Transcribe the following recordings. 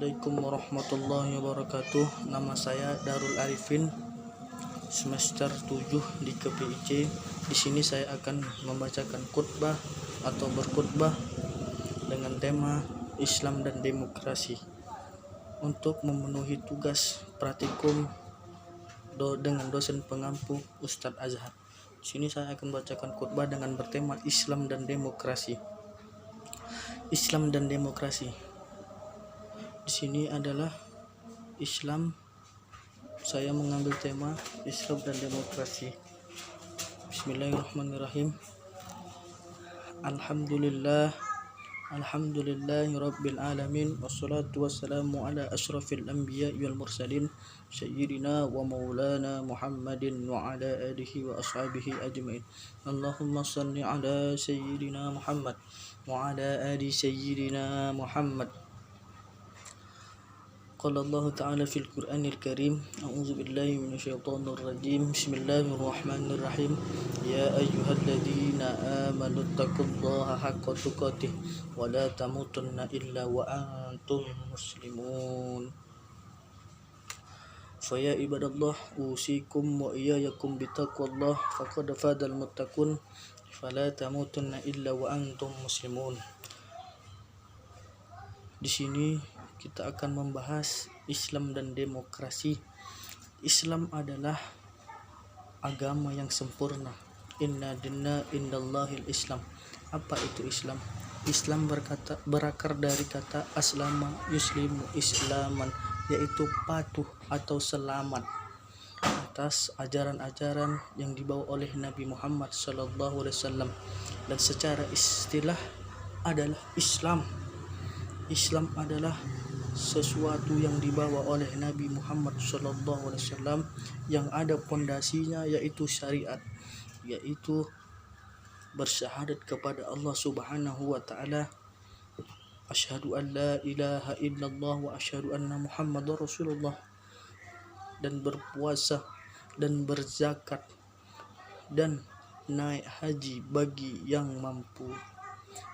Assalamualaikum warahmatullahi wabarakatuh. Nama saya Darul Arifin, semester 7 di KPIC. Di sini saya akan membacakan khutbah atau berkhutbah dengan tema Islam dan Demokrasi untuk memenuhi tugas praktikum dengan dosen pengampu Ustadz Azhar. Di sini saya akan bacakan khutbah dengan bertema Islam dan Demokrasi. Islam dan Demokrasi. Di sini adalah Islam. Saya mengambil tema Islam dan Demokrasi. Bismillahirrahmanirrahim. Alhamdulillahi rabbil alamin, wassalatu wassalamu ala asyrafil anbiya wal mursalin sayyidina wa maulana Muhammadin wa ala alihi wa ashabihi ajmain. Allahumma salli ala sayyidina Muhammad wa ala ali sayyidina Muhammad. Qala Allah Ta'ala fil Qur'anil Karim, a'udzu billahi minasyaitonir rajim. Bismillahirrahmanirrahim. Ya ayyuhalladzina amanu taqullaha haqqa tuqatih wa la tamutunna illa wa antum muslimun. Fa ya ibadallah, usikum wa iyyakum bitaqwallah faqad fadal muttaqun fala tamutunna illa wa antum muslimun. Di sini kita akan membahas Islam dan demokrasi. Islam adalah agama yang sempurna. Inna dinna indallahil Islam. Apa itu Islam? Islam berakar dari kata aslama yuslimu islaman, yaitu patuh atau selamat atas ajaran-ajaran yang dibawa oleh Nabi Muhammad SAW, dan secara istilah adalah Islam. Islam adalah sesuatu yang dibawa oleh Nabi Muhammad SAW yang ada pondasinya, yaitu syariat, yaitu bersyahadat kepada Allah Subhanahu wa Ta'ala, asyhadu an la ilaha illallah wa asyhadu anna Muhammadar Rasulullah, dan berpuasa dan berzakat dan naik haji bagi yang mampu.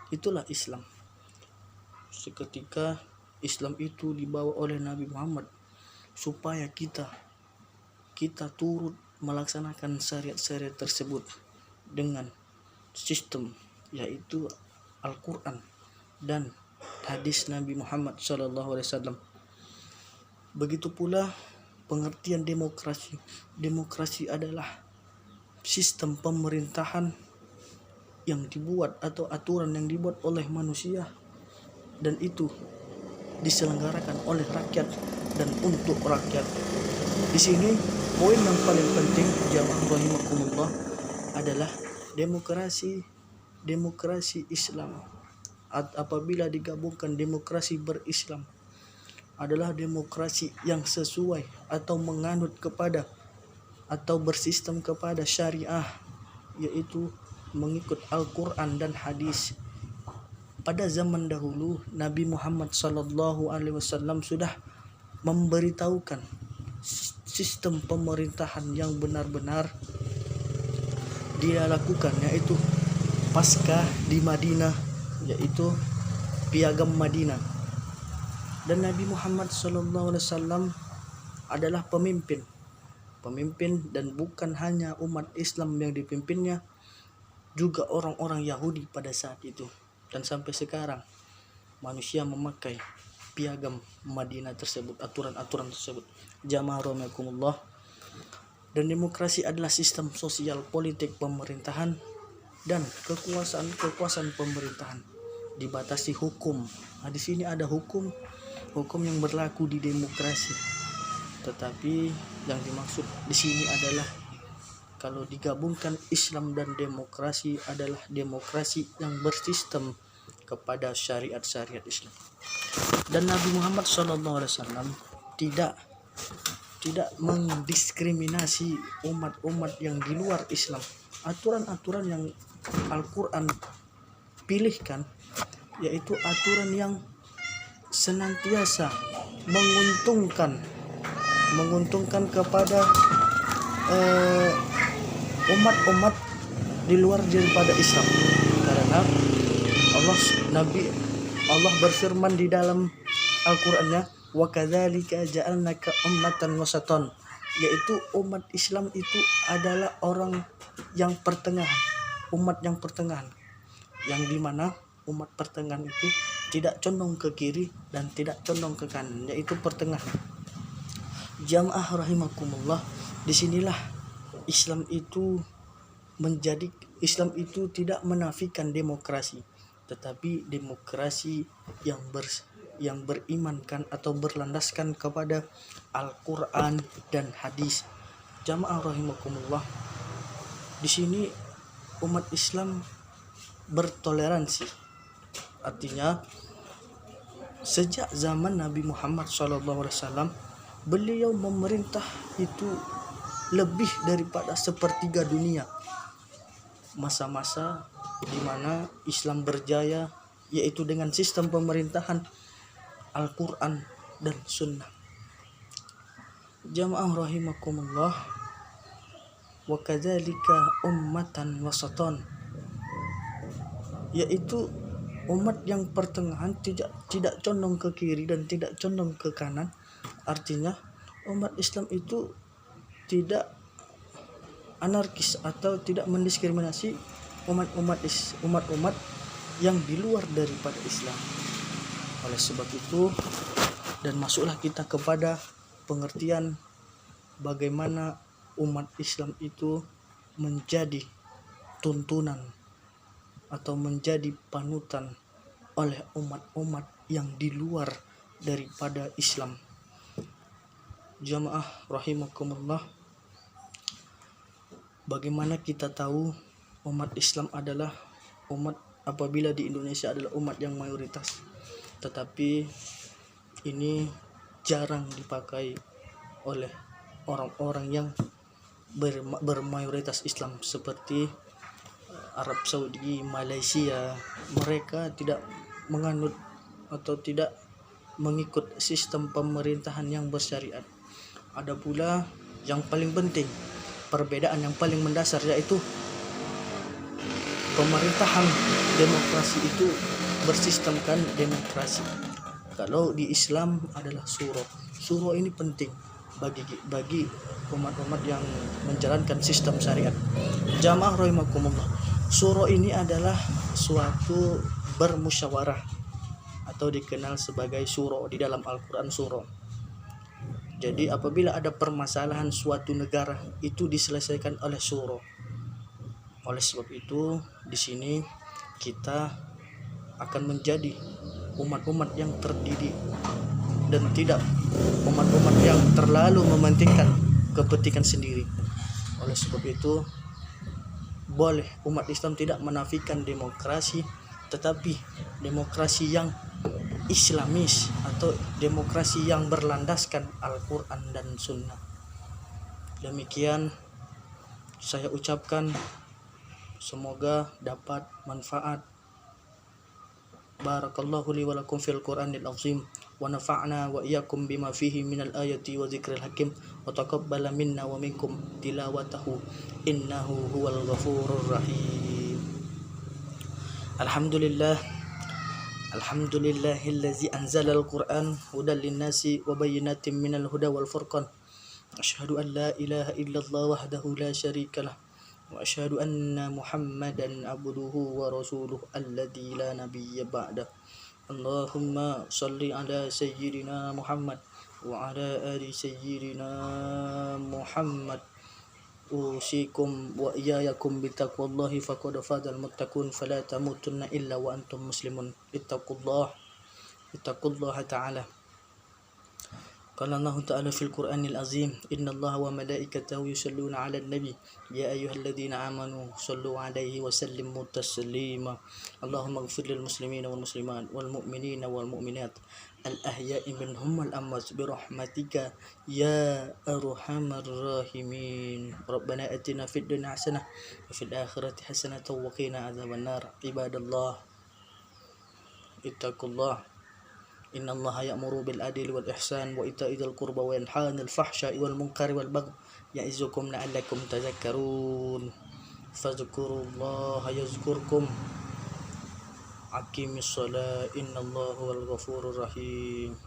Itulah Islam. Seketika Islam itu dibawa oleh Nabi Muhammad supaya kita turut melaksanakan syariat-syariat tersebut dengan sistem, yaitu Al-Quran dan hadis Nabi Muhammad SAW. Begitu pula pengertian demokrasi. Demokrasi adalah sistem pemerintahan yang dibuat atau aturan yang dibuat oleh manusia, dan itu diselenggarakan oleh rakyat dan untuk rakyat. Di sini poin yang paling penting, jamaah rahimakumullah, adalah demokrasi Islam. Apabila digabungkan demokrasi berislam, adalah demokrasi yang sesuai atau menganut kepada atau bersistem kepada syariah, yaitu mengikut Al-Quran dan hadis. Pada zaman dahulu Nabi Muhammad SAW sudah memberitahukan sistem pemerintahan yang benar-benar dia lakukan, yaitu pasca di Madinah, yaitu Piagam Madinah. Dan Nabi Muhammad SAW adalah pemimpin, dan bukan hanya umat Islam yang dipimpinnya, juga orang-orang Yahudi pada saat itu. Dan sampai sekarang manusia memakai Piagam Madinah tersebut, aturan-aturan tersebut. Jamaah rahimakumullah. Dan demokrasi adalah sistem sosial, politik, pemerintahan, dan kekuasaan pemerintahan dibatasi hukum. Nah, di sini ada hukum yang berlaku di demokrasi. Tetapi yang dimaksud di sini adalah, kalau digabungkan Islam dan demokrasi, adalah demokrasi yang bersistem kepada syariat-syariat Islam. Dan Nabi Muhammad SAW tidak mendiskriminasi umat-umat yang di luar Islam. Aturan-aturan yang Al-Quran pilihkan, yaitu aturan yang senantiasa menguntungkan kepada umat-umat di luar daripada Islam. Karena Allah berfirman di dalam Al-Qur'annya, wa kadzalika ja'alnaka ummatan wasatan, yaitu umat Islam itu adalah orang yang pertengahan, umat yang pertengahan, yang dimana umat pertengahan itu tidak condong ke kiri dan tidak condong ke kanan, yaitu pertengahan. Jamaah rahimakumullah, disinilah Islam itu tidak menafikan demokrasi, tetapi demokrasi yang berimankan atau berlandaskan kepada Al-Quran dan hadis. Jamaah rahimakumullah, di sini umat Islam bertoleransi, artinya sejak zaman Nabi Muhammad SAW, beliau memerintah itu lebih daripada sepertiga dunia. Masa-masa di mana Islam berjaya, yaitu dengan sistem pemerintahan Al-Quran dan Sunnah. Jamaah rahimakumullah, wa kadzalika ummatan wasatan, yaitu umat yang pertengahan, tidak condong ke kiri dan tidak condong ke kanan. Artinya umat Islam itu tidak anarkis atau tidak mendiskriminasi umat-umat yang di luar daripada Islam. Oleh sebab itu, dan masuklah kita kepada pengertian bagaimana umat Islam itu menjadi tuntunan atau menjadi panutan oleh umat-umat yang di luar daripada Islam. Jamaah rahimakumullah, bagaimana kita tahu umat Islam adalah umat, apabila di Indonesia adalah umat yang mayoritas, tetapi ini jarang dipakai oleh orang-orang yang bermayoritas Islam seperti Arab Saudi, Malaysia. Mereka tidak menganut atau tidak mengikut sistem pemerintahan yang bersyariat. Ada pula yang paling penting, perbedaan yang paling mendasar, yaitu pemerintahan demokrasi itu bersistemkan demokrasi. Kalau di Islam adalah syuro. Syuro ini penting bagi umat-umat yang menjalankan sistem syariat. Jamaah rahimakumullah, syuro ini adalah suatu bermusyawarah atau dikenal sebagai syuro di dalam Al-Quran, syuro. Jadi apabila ada permasalahan suatu negara, itu diselesaikan oleh syuro. Oleh sebab itu, di sini kita akan menjadi umat-umat yang terdidik dan tidak umat-umat yang terlalu mementingkan kepentingan sendiri. Oleh sebab itu, boleh umat Islam tidak menafikan demokrasi, tetapi demokrasi yang Islamis atau demokrasi yang berlandaskan Al-Quran dan Sunnah. Demikian saya ucapkan, semoga dapat manfaat. Barakallahu li wa lakum fil Qur'anil azim, wa nafa'na wa iyyakum bima fihi minal ayati wa dzikril hakim, wa taqabbala minna wa minkum tilawatahu innahu huwal ghafurur rahim. Alhamdulillahillazi anzala al-Qur'an hudan lin-nasi wa bayyinatin minal huda wal furqan. Asyhadu an la ilaha illallah wahdahu la syarika lah, wa asyhadu anna Muhammadan abduhu wa rasuluhu alladzi la nabiyya ba'da. Allahumma shalli ala sayyidina Muhammad wa ala ali sayyidina Muhammad. Usikum wa iyyakum bitaqwallahi faqad fazal muttaqun fala tamutunna illa wa antum muslimun. Ittaqullaha ta'ala. Qala Allah ta'ala fil Qur'anil azim, innallaha wa malaikatahu yusalluna 'alan nabi ya ayyuhalladzina amanu sallu 'alaihi wa sallimu taslima. Allahumma ighfir lil muslimina wal muslimat wal mu'minina wal mu'minat al ahya'i minhum wal amwat bi rahmatika ya arhamar rahimin. Rabbana atina fid dunya hasanah wa fil akhirati hasanah wa qina adzabannar. Ibadallah, ittaqullah. Innallaha ya'muru bil adli wal ihsan wa ita'i dzil qurba wa yanha 'anil fahsya'i wal munkari wal baghi ya'izukum la'allakum tadhakkarun. Fadhkurullaha yazkurkum. Aqimis shalah, innallaha huwal ghafurur rahim.